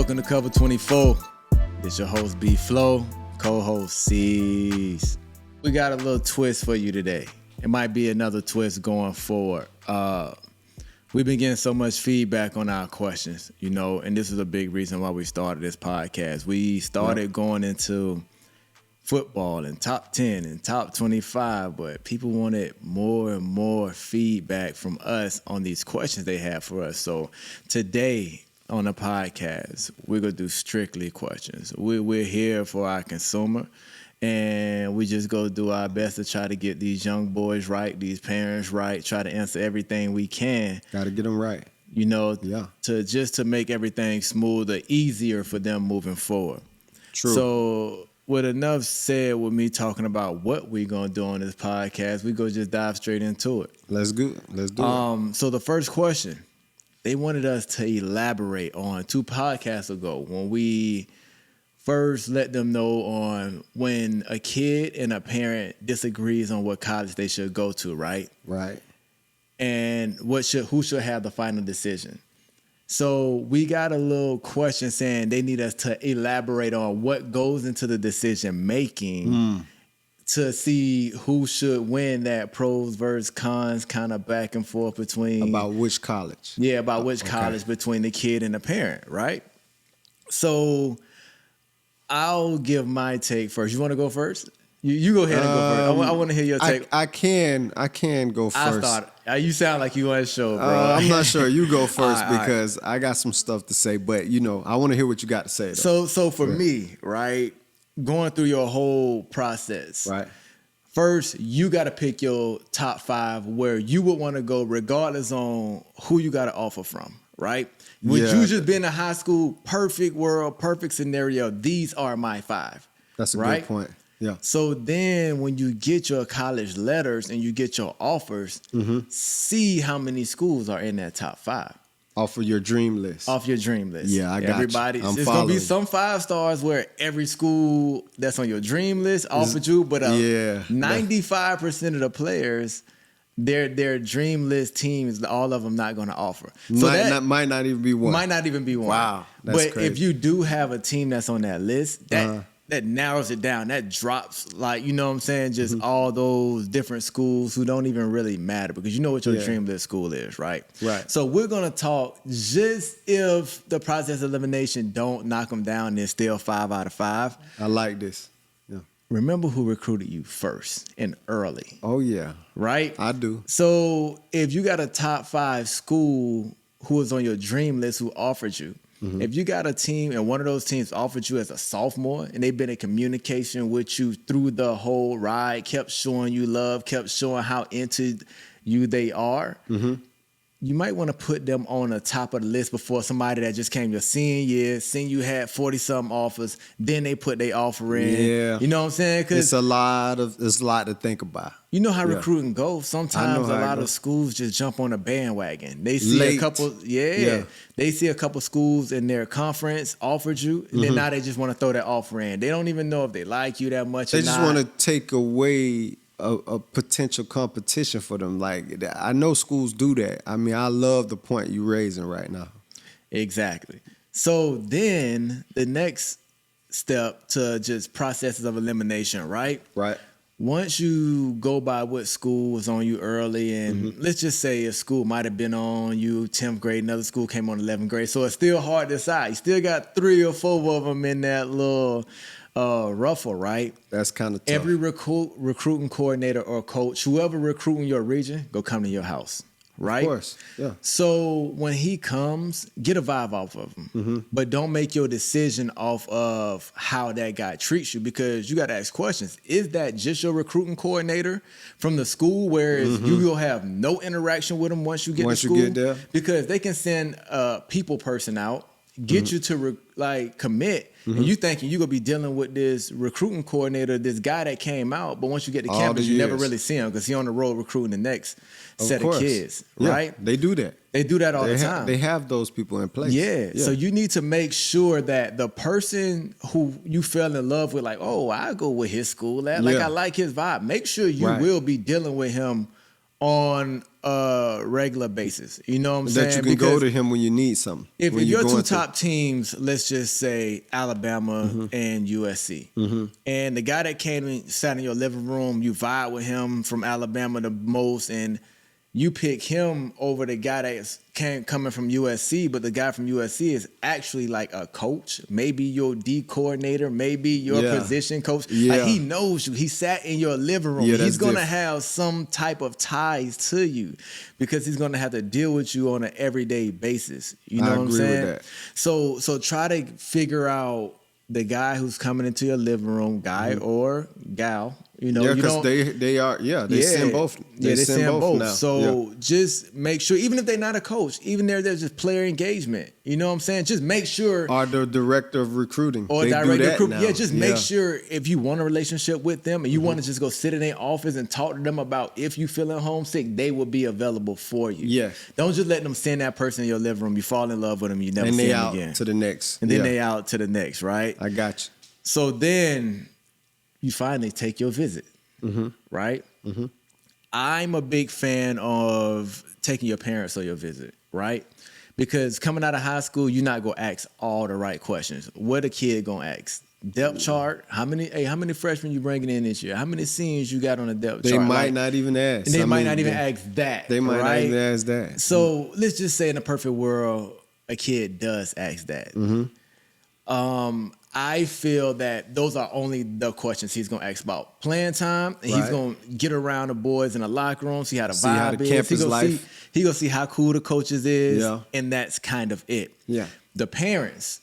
Welcome to Cover 24. This your host, B Flow, co-host C's. We got a little twist for you today. It might be another twist going forward. We've been getting so much feedback on our questions, and this is a big reason why we started this podcast. We started going into football and top 10 and top 25, but people wanted more and more feedback from us on these questions they have for us. So today on the podcast, we're going to do strictly questions. We're here for our consumer, and we just go do our best to try to get these young boys right, these parents right, try to answer everything we can. Got to get them right. To make everything smoother, easier for them moving forward. True. So with enough said with me talking about what we're going to do on this podcast, we go just dive straight into it. Let's do it. So the first question, they wanted us to elaborate on 2 podcasts ago when we first let them know on when a kid and a parent disagrees on what college they should go to, right? Right. And who should have the final decision. So we got a little question saying they need us to elaborate on what goes into the decision making to see who should win that pros versus cons kind of back and forth between. About which college. Yeah, about which college between the kid and the parent, right? So I'll give my take first. You want to go first? You go ahead and go first. I want to hear your take. I can go first. You sound like you want to show, bro. I'm not sure. You go first All right. because I got some stuff to say, but I want to hear what you got to say. Though. So for me, right, going through your whole process, right. First, you got to pick your top 5 where you would want to go, regardless on who you got to offer from, right? Would you just be in a high school, perfect world, perfect scenario? These are my 5. That's a right? good point. Yeah. So then when you get your college letters and you get your offers, see how many schools are in that top 5. Off of your dream list. Off your dream list. Yeah, I got Everybody, you. it's going to be some 5 stars where every school that's on your dream list offered you, but 95% of the players, their dream list teams, all of them not going to offer. So that might not even be one. Might not even be one. Wow, that's but crazy. If you do have a team that's on that list, that narrows it down. That drops, just all those different schools who don't even really matter because you know what your dream list school is, right? Right. So we're going to talk just if the process of elimination don't knock them down, then still 5 out of 5. I like this. Yeah. Remember who recruited you first and early. Oh, yeah. Right? I do. So if you got a top 5 school who is on your dream list who offered you, if you got a team and one of those teams offered you as a sophomore and they've been in communication with you through the whole ride, kept showing you love, kept showing how into you they are, you might want to put them on the top of the list before somebody that just came your senior year, seen you had 40-something offers, then they put their offer in. Yeah. You know what I'm saying? Cause it's a lot to think about. You know how recruiting goes. Sometimes a lot of schools just jump on a bandwagon. They see a couple, they see a couple schools in their conference offered you, and then now they just want to throw that offer in. They don't even know if they like you that much. They just want to take away a potential competition for them. Like, I know schools do that. I mean, I love the point you're raising right now. Exactly. So then the next step to just processes of elimination, right? Right. Once you go by what school was on you early, and let's just say a school might have been on you 10th grade, another school came on 11th grade, so it's still hard to decide. You still got 3 or 4 of them in that little ruffle, right? That's kind of tough. Every recruiting coordinator or coach, whoever recruiting your region, go come to your house, right? Of course, yeah. So when he comes, get a vibe off of him, but don't make your decision off of how that guy treats you because you got to ask questions. Is that just your recruiting coordinator from the school, whereas you will have no interaction with him once you get to school? You get there? Because they can send a people person out, get you to commit, and you thinking you're going to be dealing with this recruiting coordinator, this guy that came out, but once you get to campus, you never really see him because he's on the road recruiting the next set of kids, right? They do that. They do that all the time. They have those people in place. Yeah. So you need to make sure that the person who you fell in love with, like, oh, I go with his school at, like I like his vibe. Make sure you will be dealing with him on a regular basis. You know what I'm saying? That you can go to him when you need something. If when your you're two going top teams, let's just say Alabama and USC, and the guy that came and sat in your living room, you vibe with him from Alabama the most, and you pick him over the guy that's coming from USC, but the guy from USC is actually like a coach, maybe your D coordinator, maybe your position coach. Like, he knows you. He sat in your living room. Yeah, he's going to have some type of ties to you because he's going to have to deal with you on an everyday basis. You know what I'm saying? With that. So try to figure out the guy who's coming into your living room, guy or gal. You know, because they are send both. They send both. Now. So just make sure, even if they're not a coach, even there's just player engagement. You know what I'm saying? Just make sure. Or the director of recruiting. Or they director do that of recruiting. now. Yeah, just make sure if you want a relationship with them and you want to just go sit in their office and talk to them about if you feeling homesick, they will be available for you. Yeah. Don't just let them send that person in your living room. You fall in love with them, you never and see they them out again. to the next. And then they out to the next, right? I got you. So then you finally take your visit, right? I'm a big fan of taking your parents on your visit, right? Because coming out of high school, you're not gonna ask all the right questions. What a kid gonna ask? Depth chart? How many freshmen you bringing in this year? How many seniors you got on the depth chart? They might not even ask. And they might not even ask that. They might not even ask that. So let's just say in a perfect world, a kid does ask that. I feel that those are only the questions he's going to ask about playing time. And he's going to get around the boys in the locker room, see how the vibe is. Campus life. He going to see how cool the coaches is. Yeah. And that's kind of it. Yeah. The parents,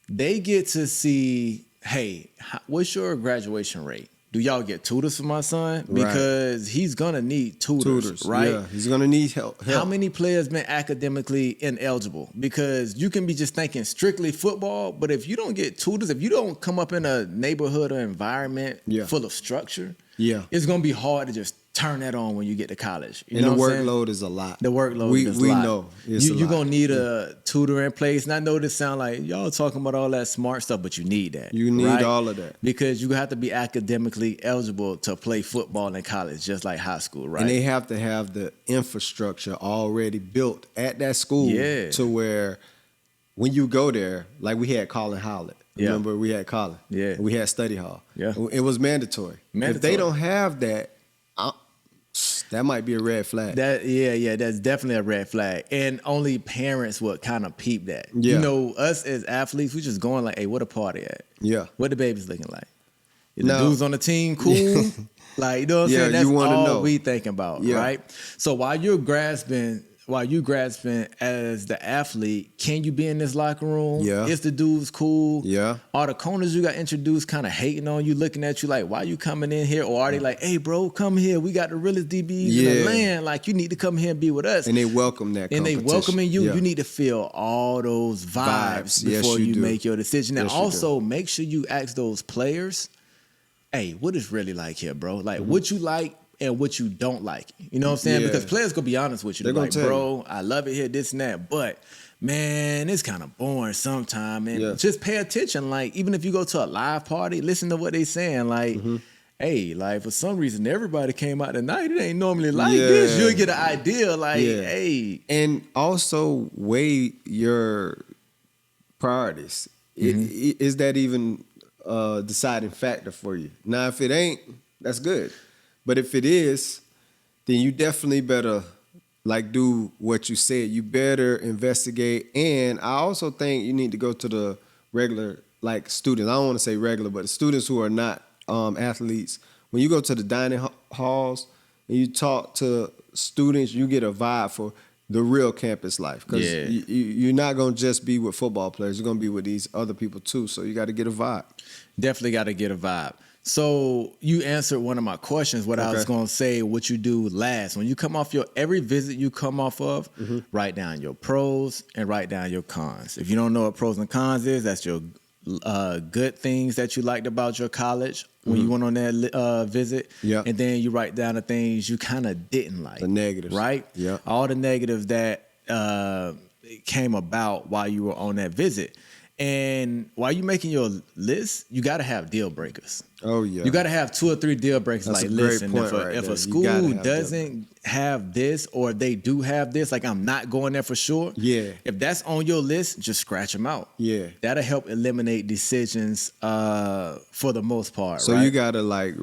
they get to see, hey, what's your graduation rate? Do y'all get tutors for my son? Because he's going to need tutors, right? Yeah, he's going to need help. How many players been academically ineligible? Because you can be just thinking strictly football, but if you don't get tutors, if you don't come up in a neighborhood or environment full of structure, it's going to be hard to just turn that on when you get to college. You know the workload is a lot. The workload is a lot. We know you're going to need a tutor in place. And I know this sound like y'all talking about all that smart stuff, but you need that. You need all of that. Because you have to be academically eligible to play football in college, just like high school, right? And they have to have the infrastructure already built at that school to where when you go there, like we had Colin Howlett. Remember, we had Colin. Yeah. We had study hall. Yeah. It was mandatory. If they don't have that, that might be a red flag. That's definitely a red flag. And only parents would kind of peep that. Yeah. You know, us as athletes, we just going like, hey, what a party at? Yeah. What the baby's looking like? Is the dudes on the team cool? Like, you know what I'm saying? That's you wanna all know. we thinking about, right? So while you grasping as the athlete, can you be in this locker room? Yeah. Is the dudes cool? Yeah. Are the corners you got introduced kind of hating on you, looking at you like, why you coming in here? Or are they like, hey, bro, come here. We got the realest DBs in the land. Like, you need to come here and be with us. And they welcome that And they welcoming you. Yeah. You need to feel all those vibes before you make your decision. And also make sure you ask those players, hey, what is really like here, bro? Like, what you like and what you don't like. You know what I'm saying? Because players gonna be honest with you. They're like, bro, I love it here, this and that. But man, it's kind of boring sometimes. And just pay attention. Like, even if you go to a live party, listen to what they saying. Like, hey, like for some reason everybody came out tonight. It ain't normally like this. You'll get an idea. Like, hey. And also weigh your priorities. Is that even a deciding factor for you? Now, if it ain't, that's good. But if it is, then you definitely better like do what you said. You better investigate. And I also think you need to go to the regular like students. I don't want to say regular, but the students who are not athletes. When you go to the dining halls and you talk to students, you get a vibe for the real campus life. Because you're not going to just be with football players. You're going to be with these other people too. So you got to get a vibe. Definitely got to get a vibe. So you answered one of my questions, what I was going to say, what you do last. When you come off every visit you come off of, write down your pros and write down your cons. If you don't know what pros and cons is, that's your good things that you liked about your college when you went on that visit. Yeah. And then you write down the things you kind of didn't like. The negatives. Right? Yeah. All the negatives that came about while you were on that visit. And while you making your list, you got to have deal breakers. Oh yeah. You got to have 2 or 3 deal breakers. That's like, a great listen, point if right a there. You school gotta have doesn't have this, or they do have this, like, I'm not going there for sure. Yeah. If that's on your list, just scratch them out. Yeah. That'll help eliminate decisions for the most part. So right? you gotta like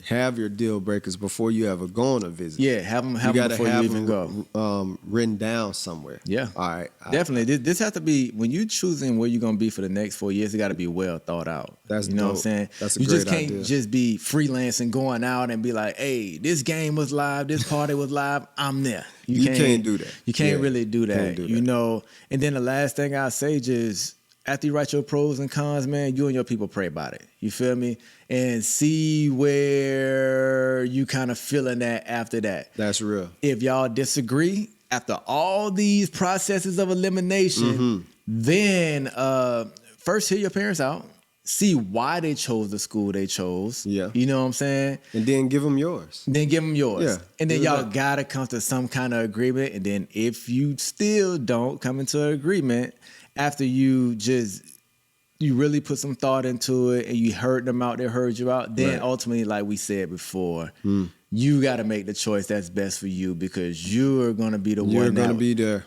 have your deal breakers before you ever go on a visit. Yeah, have them gotta before you even go. Written down somewhere. Yeah. All right. Definitely. This has to be, when you choosing where you're gonna be for the next 4 years, it got to be well thought out. That's you know dope. what I'm saying. That's a you great just can't idea. just be freelancing, going out and be like, hey, this game was live, this party was live, I'm there. You can't do that. You can't Yeah, really do that. can't do You that. know. And then the last thing I say, just after you write your pros and cons, man, you and your people pray about it. You feel me? And see where you kind of feeling that after that. That's real. If y'all disagree, after all these processes of elimination, then first hear your parents out. See why they chose the school they chose. Yeah. You know what I'm saying? And then give them yours. Then give them yours. Yeah, And then do y'all that. gotta come to some kind of agreement. And then if you still don't come into an agreement, after you really put some thought into it and you heard them out, they heard you out, then Right. ultimately, like we said before, you got to make the choice that's best for you, because you're going to be the You're one gonna be there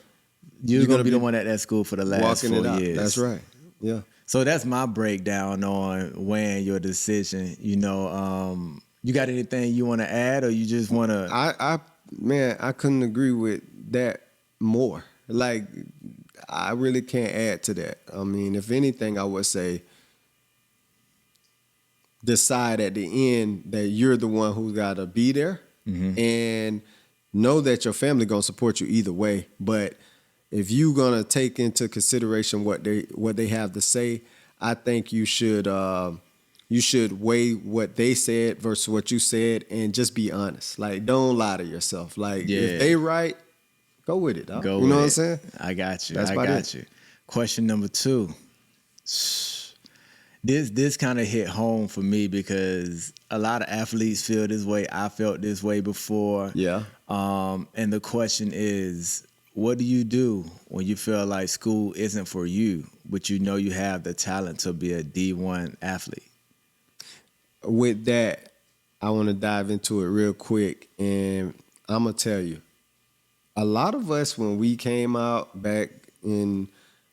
you're going to be the be one at that school for the last walking 4 it out. years. That's right. Yeah. So that's my breakdown on weighing your decision. You know, you got anything you want to add, or you just want to? I couldn't agree with that more. Like, I really can't add to that. I mean, if anything, I would say decide at the end that you're the one who's got to be there, and know that your family gonna support you either way. But if you're gonna take into consideration what they have to say, I think you should weigh what they said versus what you said, and just be honest. Like, don't lie to yourself. Like, Yeah. if they right, go with it. Dog. Go You with know what it. I'm saying? I got you. That's I about got it. you. Question number 2. This kind of hit home for me, because a lot of athletes feel this way. I felt this way before. Yeah. And the question is, what do you do when you feel like school isn't for you, but you know you have the talent to be a D1 athlete? With that, I want to dive into it real quick, and I'm gonna tell you, a lot of us, when we came out back in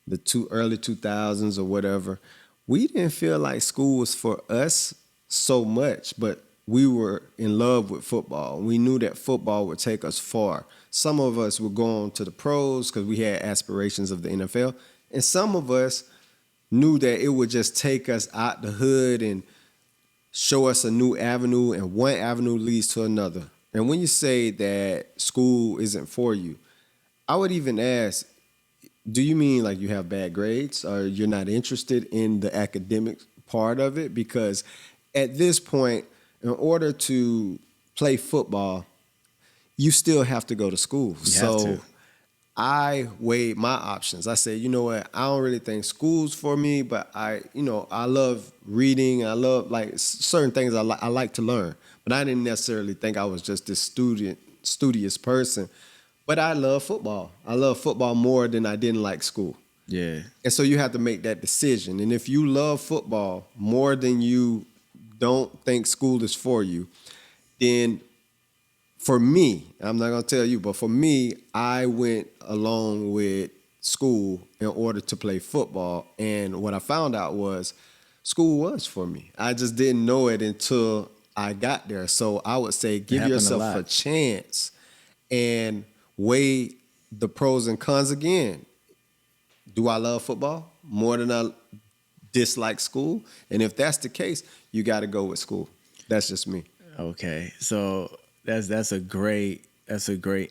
the early 2000s or whatever, we didn't feel like school was for us so much, but we were in love with football. We knew that football would take us far. Some of us were going to the pros because we had aspirations of the NFL, and some of us knew that it would just take us out the hood and show us a new avenue, and one avenue leads to another. And when you say that school isn't for you, I would even ask, do you mean like you have bad grades, or you're not interested in the academic part of it? Because at this point, in order to play football, you still have to go to school. You have to. I weighed my options. I said, you know what? I don't really think school's for me, but I love reading. I love like certain things I like to learn, but I didn't necessarily think I was just this studious person. But I love football. I love football more than I didn't like school. Yeah. And so you have to make that decision. And if you love football more than you don't think school is for you, then for me, I'm not going to tell you, but for me, I went along with school in order to play football. And what I found out was school was for me. I just didn't know it until I got there. So I would say give happened a yourself lot. a chance and weigh the pros and cons again. Do I love football more than I dislike school? And if that's the case, you got to go with school. That's just me. Okay. So that's a great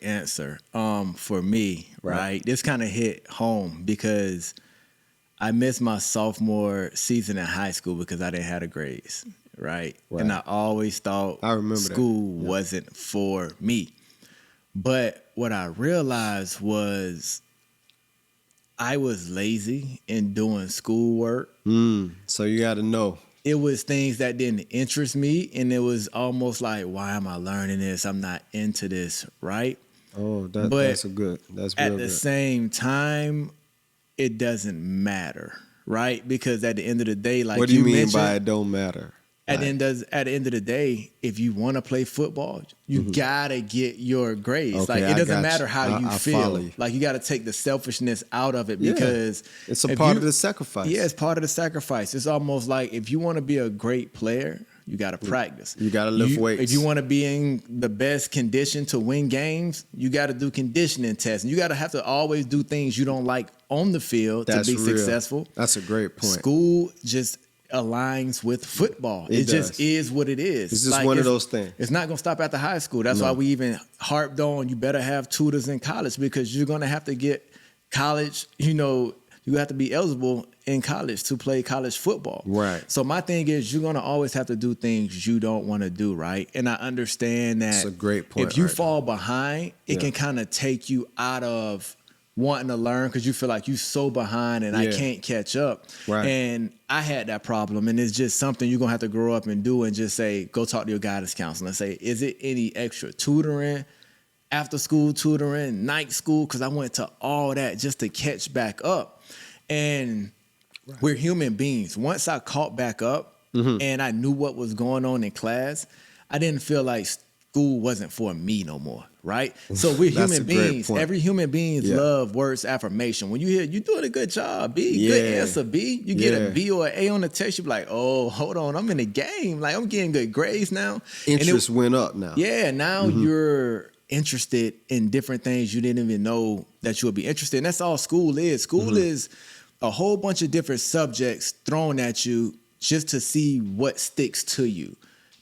answer. For me, right? This kind of hit home because I missed my sophomore season in high school because I didn't have the grades, right? And I always thought I remember that. school wasn't for me. But what I realized was I was lazy in doing schoolwork. So you got to know. It was things that didn't interest me, and it was almost like, why am I learning this? I'm not into this, right? Oh, But that's real at the good. same time, it doesn't matter, right? Because at the end of the day, like What do you mean mentioned, by it don't matter? at the end of the day, if you want to play football, you gotta get your grades. Okay, Like it I doesn't got matter you. how you I feel. follow you. Like you got to take the selfishness out of it Yeah. because It's a if part you- of the sacrifice. Yeah, it's part of the sacrifice. It's almost like if you want to be a great player, you got to practice. You gotta lift weights. If you want to be in the best condition to win games, you got to do conditioning tests. And you got to have to always do things you don't like on the field That's to be real. successful. That's a great point. School just aligns with football. It just does. is what it is. It's just one of those things. It's not going to stop after high school. That's No. why we even harped on you better have tutors in college because you're going to have to get college, you have to be eligible in college to play college football. Right. So my thing is you're going to always have to do things you don't want to do, right? And I understand that That's a great point if you right fall behind, it Yeah. can kind of take you out of wanting to learn because you feel like you're so behind and I Yeah. can't catch up. Right. And I had that problem, and it's just something you're going to have to grow up and do and just say, go talk to your guidance counselor and say, is it any extra tutoring, after school tutoring, night school? Because I went to all that just to catch back up. And we're human beings. Once I caught back up and I knew what was going on in class, I didn't feel like school wasn't for me no more, right? So we're That's human a great beings. point. Every human being Yeah. love words affirmation. When you hear, you're doing a good job, B, Yeah. good answer, B. You get Yeah. a B or an A on the test, you're like, oh, hold on, I'm in the game. Like, I'm getting good grades now. And Interest went up now. yeah, now you're interested in different things you didn't even know that you would be interested in. That's all school is. School is a whole bunch of different subjects thrown at you just to see what sticks to you.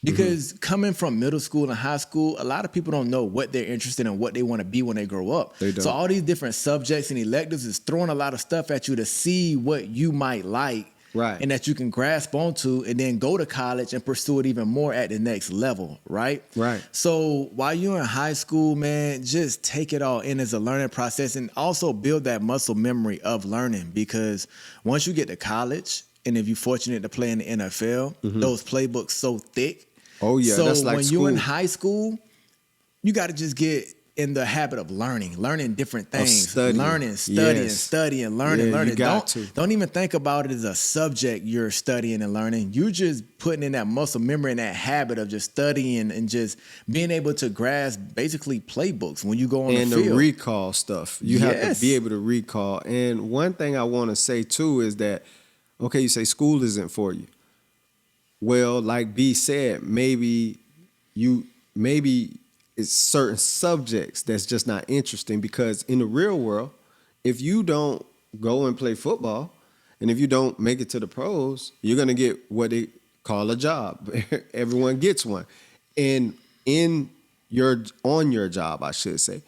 Because coming from middle school and high school, a lot of people don't know what they're interested in, what they want to be when they grow up. They don't. So all these different subjects and electives is throwing a lot of stuff at you to see what you might like. Right. And that you can grasp onto and then go to college and pursue it even more at the next level, right? Right. So while you're in high school, man, just take it all in as a learning process and also build that muscle memory of learning because once you get to college and if you're fortunate to play in the NFL, those playbooks so thick. Oh, yeah, So that's like when you're in school. high school, you got to just get in the habit of learning different things, studying. learning, Yes. learning. You got to. Don't even think about it as a subject you're studying and learning. You're just putting in that muscle memory and that habit of just studying and just being able to grasp basically playbooks when you go on And the the field. recall stuff. You have Yes. to be able to recall. And one thing I want to say too is that, okay, you say school isn't for you. Well, like B said, maybe it's certain subjects that's just not interesting because in the real world, if you don't go and play football and if you don't make it to the pros, you're going to get what they call a job. Everyone gets one. And on your job, I should say,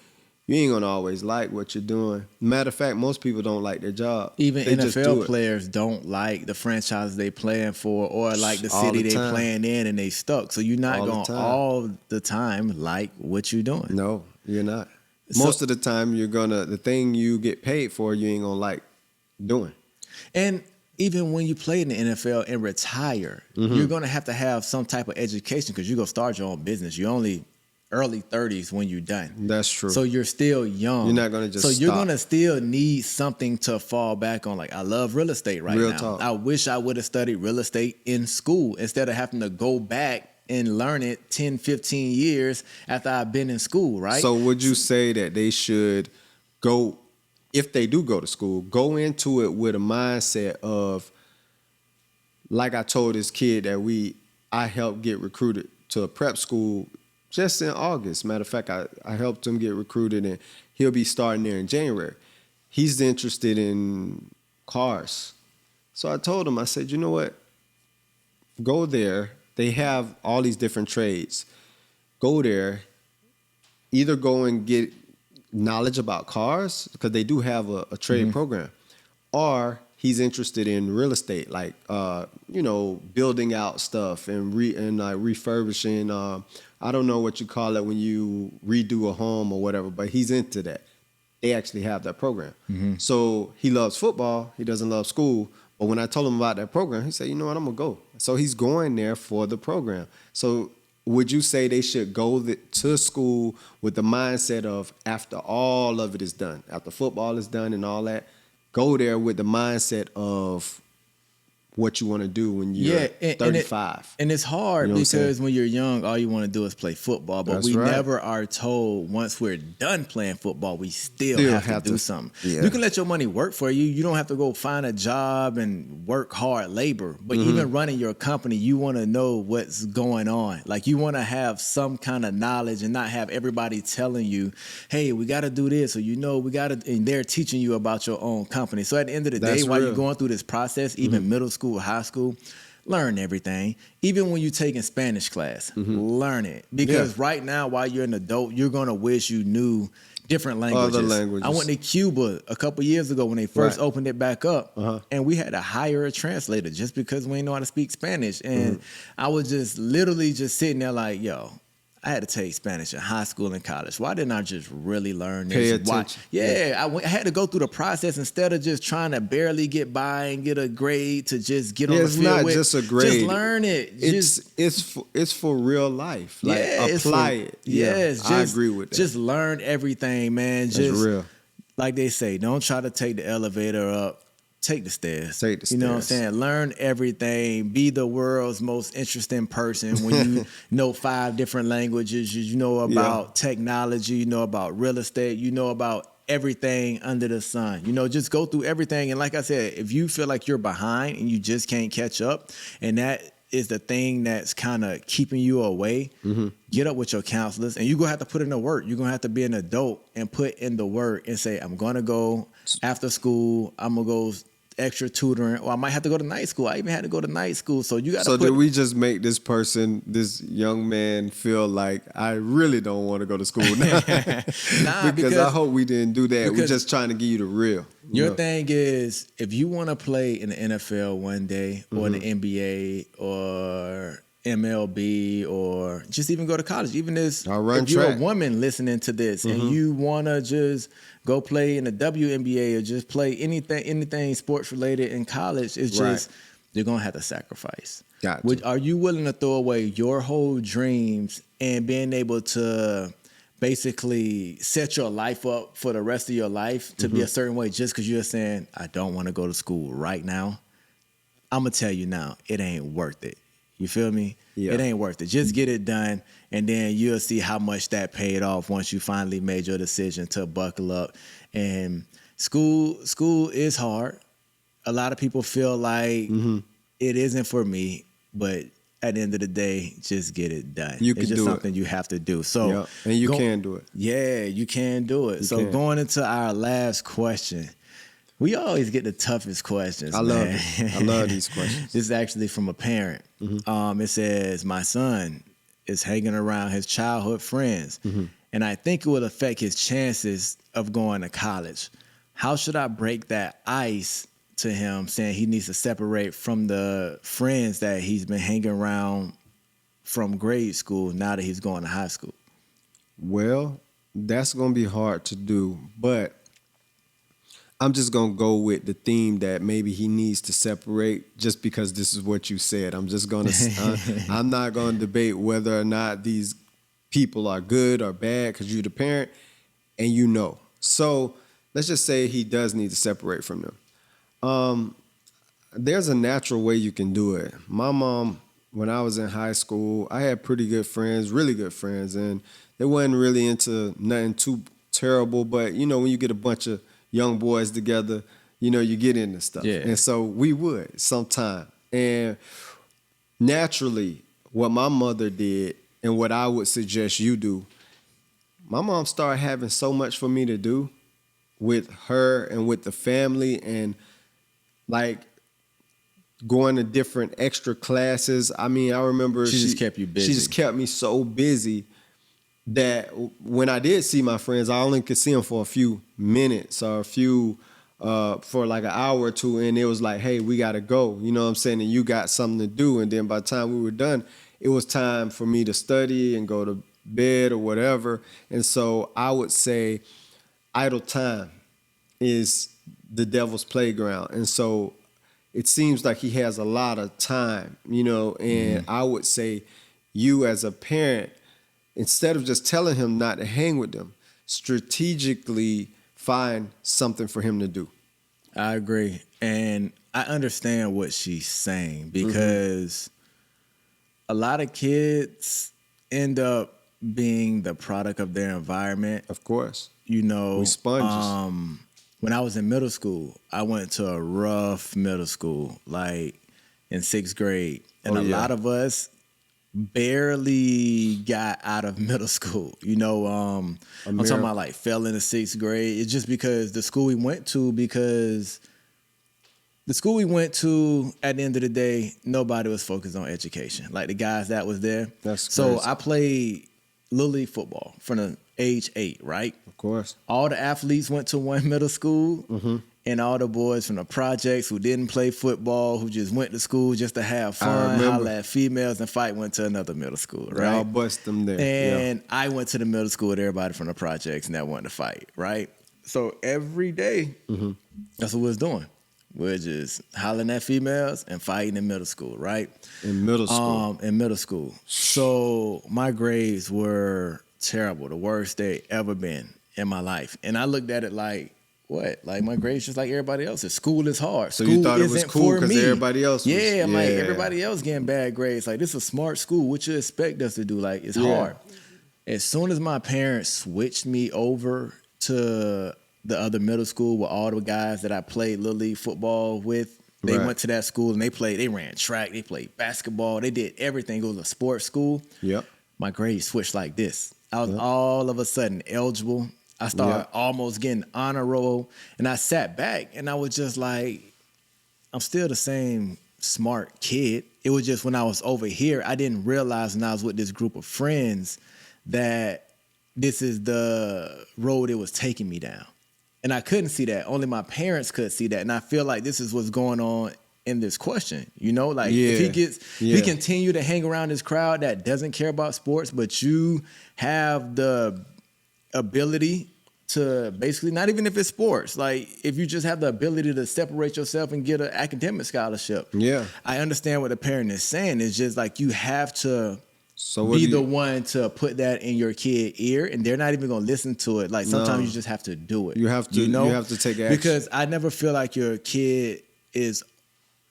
you ain't going to always like what you're doing. Matter of fact, most people don't like their job. Even They just do NFL it. players don't like the franchise they playing for or like the All city the they time. playing in and they stuck. So you're not All the going to time. all the time like what you're doing. No, you're not. So- Most of the time, the thing you get paid for, you ain't gonna like doing. And even when you play in the NFL and retire, you're going to have some type of education because you're going to start your own business. You're only early 30s when you're done. That's true. So you're still young. You're not gonna just So you're stop. gonna still need something to fall back on. Like I love real estate right Real now. talk. I wish I would have studied real estate in school instead of having to go back and learn it 10, 15 years after I've been in school, right? So would you say that they should go, if they do go to school, go into it with a mindset of, like I told this kid that I helped get recruited to a prep school just in August. Matter of fact, I helped him get recruited and he'll be starting there in January. He's interested in cars. So I told him, I said, you know what? Go there. They have all these different trades. Go there. Either go and get knowledge about cars, because they do have a trade program, or he's interested in real estate, like building out stuff and refurbishing. I don't know what you call it when you redo a home or whatever, but he's into that. They actually have that program. So he loves football. He doesn't love school. But when I told him about that program, he said, you know what, I'm going to go. So he's going there for the program. So would you say they should go to school with the mindset of, after all of it is done, after football is done and all that, go there with the mindset of what you want to do when you're 35. And it's hard, You know what I'm because saying? when you're young, all you want to do is play football. But That's we right. never are told, once we're done playing football, we still have to do something. Yeah. You can let your money work for you. You don't have to go find a job and work hard labor. But Mm-hmm. even running your company, you want to know what's going on. Like, you want to have some kind of knowledge and not have everybody telling you, hey, we got to do this, or we got to, and they're teaching you about your own company. So at the end of the day, That's while you're real. going through this process, even middle school, high school, learn everything. Even when you're taking Spanish class, learn it. Because right now, while you're an adult, you're going to wish you knew different languages. Other languages. I went to Cuba a couple years ago when they first Right. opened it back up, and we had to hire a translator just because we didn't know how to speak Spanish. And I was just literally just sitting there like, yo, I had to take Spanish in high school and college. Why didn't I just really learn Pay this? Why? attention. I had to go through the process instead of just trying to barely get by and get a grade to just get on the It's field not with. just a grade. Just learn it. It's for real life. Like, it's apply for- it. Yes, I agree with that. Just learn everything, man. That's Just real. like they say, don't try to take the elevator up. Take the stairs. Take the You know what I'm stairs. saying? Learn everything. Be the world's most interesting person. When you know 5 different languages, you know about technology, you know about real estate, you know about everything under the sun. Just go through everything. And like I said, if you feel like you're behind and you just can't catch up, and that is the thing that's kind of keeping you away, get up with your counselors, and you're going to have to put in the work. You're going to have to be an adult and put in the work and say, I'm going to go after school. I'm going to go extra tutoring, or I might have to go to night school. I even had to go to night school. So you got to So did we just make this young man feel like I really don't want to go to school now? because I hope we didn't do that. We're just trying to give you the real. Your thing is, if you want to play in the NFL one day, or the NBA, or MLB, or just even go to college, even if you're track. a woman listening to this and you want to just go play in the WNBA or just play anything sports related in college, it's just, you're going to have to sacrifice. Are you willing to throw away your whole dreams and being able to basically set your life up for the rest of your life to be a certain way just because you're saying, I don't want to go to school right now? I'm going to tell you now, it ain't worth it. You feel me? Yeah. It ain't worth it. Just get it done, and then you'll see how much that paid off once you finally made your decision to buckle up. And school is hard. A lot of people feel like it isn't for me, but at the end of the day, just get it done. It's just something you have to do. So, and you can do it. Yeah, you can do it. Going into our last question. We always get the toughest questions. I love it. I love these questions. This is actually from a parent. It says, my son is hanging around his childhood friends, and I think it will affect his chances of going to college. How should I break that ice to him, saying he needs to separate from the friends that he's been hanging around from grade school now that he's going to high school? Well, that's going to be hard to do, but I'm just going to go with the theme that maybe he needs to separate just because this is what you said. I'm just going to, I'm not going to debate whether or not these people are good or bad because you're the parent and you know. So let's just say he does need to separate from them. There's a natural way you can do it. My mom, when I was in high school, I had pretty good friends, really good friends, and they wasn't really into nothing too terrible. But, when you get a bunch of young boys together, you get into stuff. Yeah. And so we would sometime. And naturally, what my mother did and what I would suggest you do, my mom started having so much for me to do with her and with the family and like going to different extra classes. I mean, I remember she just kept you busy. She just kept me so busy that when I did see my friends, I only could see them for a few minutes or for like an hour or two. And it was like, hey, we got to go. You know what I'm saying? And you got something to do. And then by the time we were done, it was time for me to study and go to bed or whatever. And so I would say idle time is the devil's playground. And so it seems like he has a lot of time, and I would say you as a parent, instead of just telling him not to hang with them, strategically find something for him to do. I agree. And I understand what she's saying because a lot of kids end up being the product of their environment. Of course. You know, We sponges. when I was in middle school, I went to a rough middle school, like in 6th grade. And a lot of us barely got out of middle school. You know, I'm talking about like fell into 6th grade. It's just because the school we went to, at the end of the day, nobody was focused on education. Like the guys that was there. That's so crazy. I played Little League football from the age 8, right? Of course. All the athletes went to one middle school, and all the boys from the projects who didn't play football, who just went to school just to have fun, holler at females and fight, went to another middle school, right? I'll bust them there. And I went to the middle school with everybody from the projects and that wanted to fight, right? So every day, that's what we was doing. We're just hollering at females and fighting in middle school, right? In middle school. In middle school. So my grades were terrible, the worst they ever been in my life. And I looked at it like, what? Like my grades just like everybody else's. School is hard. So School you thought it was isn't cool for because me. everybody else was. Yeah, I'm like, everybody else getting bad grades. Like, this is a smart school. What you expect us to do? Like, it's hard. As soon as my parents switched me over to the other middle school with all the guys that I played Little League football with, they went to that school and they ran track, they played basketball, they did everything. It was a sports school. Yep. My grades switched like this. I was all of a sudden eligible. I started almost getting honor roll, and I sat back and I was just like, I'm still the same smart kid. It was just when I was over here, I didn't realize when I was with this group of friends that this is the road it was taking me down. And I couldn't see that. Only my parents could see that. And I feel like this is what's going on in this question. You know, like if he continue to hang around this crowd that doesn't care about sports, but you have the ability to basically, not even if it's sports, like if you just have the ability to separate yourself and get an academic scholarship. Yeah. I understand what the parent is saying. It's just like you have to So be the one to put that in your kid's ear, and they're not even going to listen to it. Like sometimes you just have to do it. You have to. You have to take action. Because I never feel like your kid is.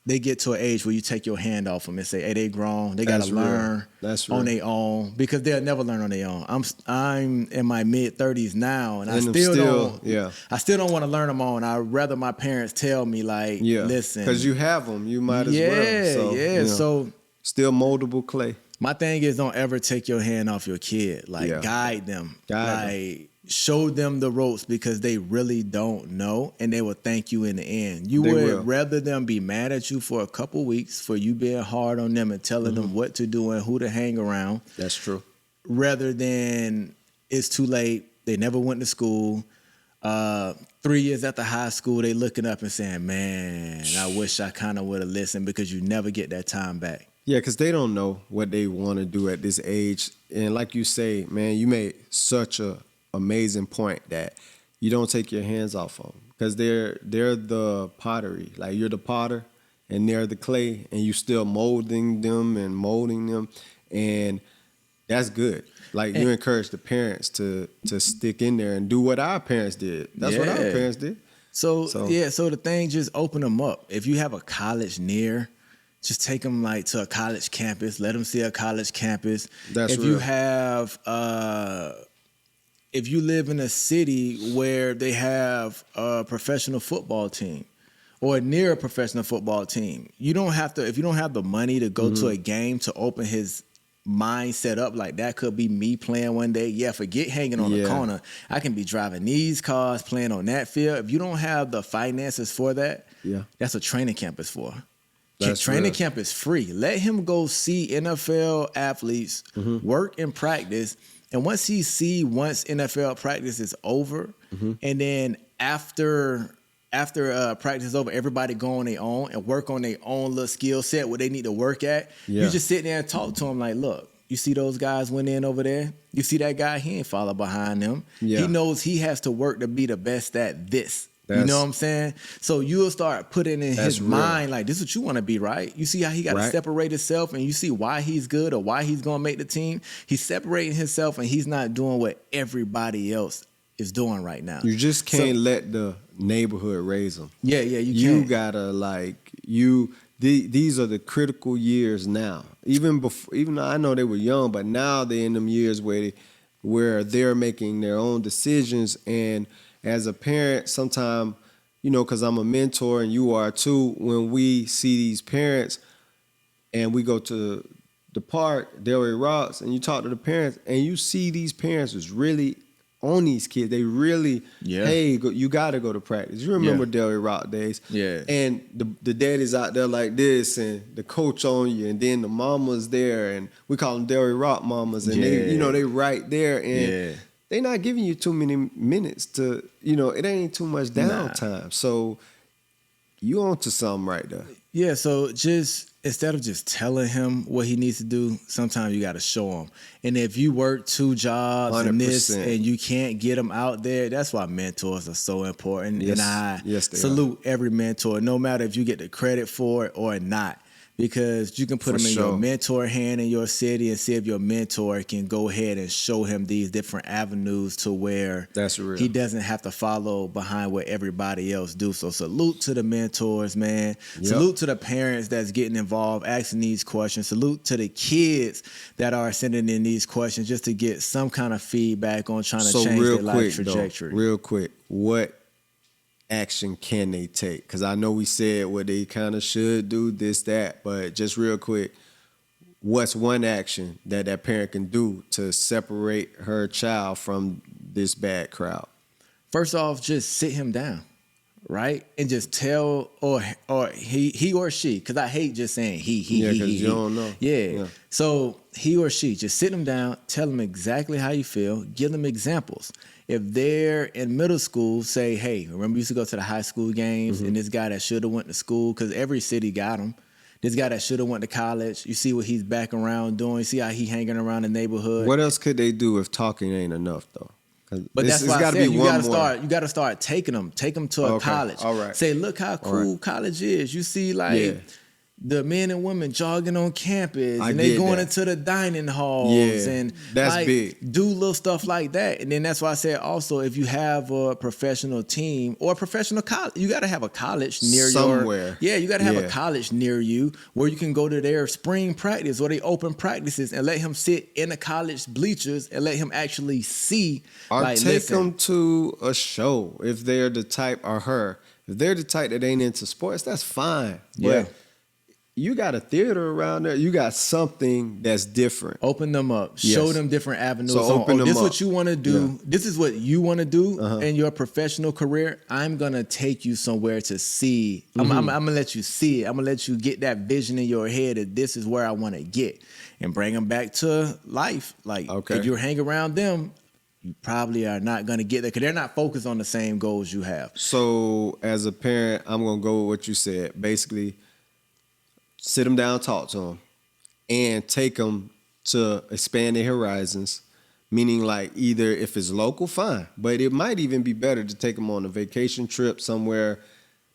They get to an age where you take your hand off them and say, "Hey, they grown. They got to learn on their own," because they'll never learn on their own. I'm in my mid-30s now, and I still don't. Yeah. I still don't want to learn them on. I'd rather my parents tell me, like, listen, because you have them, you might as well. So, So still moldable clay. My thing is, don't ever take your hand off your kid. Like, guide them. Show them the ropes, because they really don't know, and they will thank you in the end. You would rather them be mad at you for a couple weeks for you being hard on them and telling them what to do and who to hang around. That's true. Rather than it's too late, they never went to school. 3 years after high school, they looking up and saying, man, I wish I kind of would have listened, because you never get that time back. Yeah, because they don't know what they want to do at this age. And like you say, man, you made such a amazing point that you don't take your hands off them, because they're the pottery. Like, you're the potter and they're the clay, and you still molding them, and that's good. Like, you encourage the parents to stick in there and do what our parents did. That's what our parents did. So the thing, just open them up. If you have a college near, just take them like to a college campus. Let them see a college campus. That's if real. You have if you live in a city where they have a professional football team or near a professional football team, you don't have to, if you don't have the money to go to a game to open his mindset up, like that could be me playing one day. Yeah, forget hanging on the corner. I can be driving these cars, playing on that field. If you don't have the finances for that, that's what training camp is for. Training camp is free. Let him go see NFL athletes work and practice. And once he see, once NFL practice is over, and then after practice is over, everybody go on their own and work on their own little skill set, what they need to work at. You just sit there and talk to them like, look, you see those guys went in over there? You see that guy? He ain't follow behind them. He knows he has to work to be the best at this. You know what I'm saying? So you'll start putting in his mind, like, this is what you want to be, right? You see how he got to separate himself, and you see why he's good or why he's going to make the team. He's separating himself, and he's not doing what everybody else is doing right now. You just can't let the neighborhood raise them. Yeah, you You can't. gotta these are the critical years now. Even though I know they were young, but now they're in them years where they're making their own decisions. And as a parent, sometimes, because I'm a mentor and you are too, when we see these parents and we go to the park, Delray Rocks, and you talk to the parents and you see these parents is really on these kids. They really, hey, you got to go to practice. You remember Delray Rock days. Yeah. And the daddy's out there like this and the coach on you and then the mama's there and we call them Delray Rock mamas and they right there and they not giving you too many minutes to, it ain't too much downtime. Nah. So you on to something right there. Yeah, so just instead of just telling him what he needs to do, sometimes you got to show him. And if you work 2 jobs 100%. And this and you can't get them out there, that's why mentors are so important. Yes. And I salute every mentor, no matter if you get the credit for it or not. Because you can put him in your mentor hand in your city and see if your mentor can go ahead and show him these different avenues to where he doesn't have to follow behind what everybody else do. So salute to the mentors, man. Yep. Salute to the parents that's getting involved, asking these questions. Salute to the kids that are sending in these questions just to get some kind of feedback on trying to change their life trajectory. Real quick, what action can they take? Because I know we said what they kind of should do, this, that, but just real quick, what's one action that parent can do to separate her child from this bad crowd? First off, just sit him down, right? And just tell, or he or she, because I hate just saying he. Yeah, because you don't know. Yeah. So he or she, just sit them down, tell them exactly how you feel, give them examples. If they're in middle school, say, hey, remember you used to go to the high school games and this guy that should have went to school, because every city got him. This guy that should have went to college, you see what he's back around doing, you see how he hanging around the neighborhood. What else could they do if talking ain't enough, though? But that's why I said you got to start taking them. Take them to a college. All right. Say, look how cool college is. You see, the men and women jogging on campus and they going into the dining halls and that's big. Do little stuff like that. And then that's why I said also, if you have a professional team or a professional college, you got to have a college near somewhere. You got to have a college near you where you can go to their spring practice or they open practices and let him sit in the college bleachers and let him actually see. Or take them to a show if they're the type, or her. If they're the type that ain't into sports, that's fine. But you got a theater around there. You got something that's different. Open them up. Show them different avenues. So open them this up. What you want to do. Yeah. This is what you want to do in your professional career. I'm going to take you somewhere to see. I'm going to let you see it. I'm going to let you get that vision in your head that this is where I want to get. And bring them back to life. Like, if you hang around them, you probably are not going to get there because they're not focused on the same goals you have. So as a parent, I'm going to go with what you said. Basically, sit them down, talk to them, and take them to expand their horizons, meaning like either if it's local, fine, but it might even be better to take them on a vacation trip somewhere,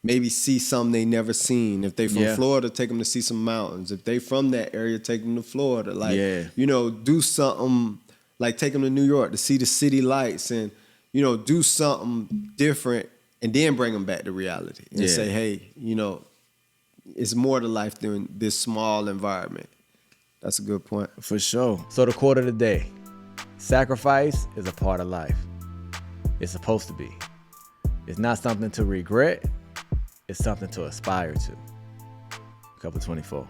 maybe see something they never seen. If they from Florida, take them to see some mountains. If they from that area, take them to Florida. Like, do something, like take them to New York to see the city lights and, do something different and then bring them back to reality and say, hey, it's more to life than this small environment. That's a good point. For sure. So the quote of the day: sacrifice is a part of life. It's supposed to be. It's not something to regret. It's something to aspire to. Couple 24.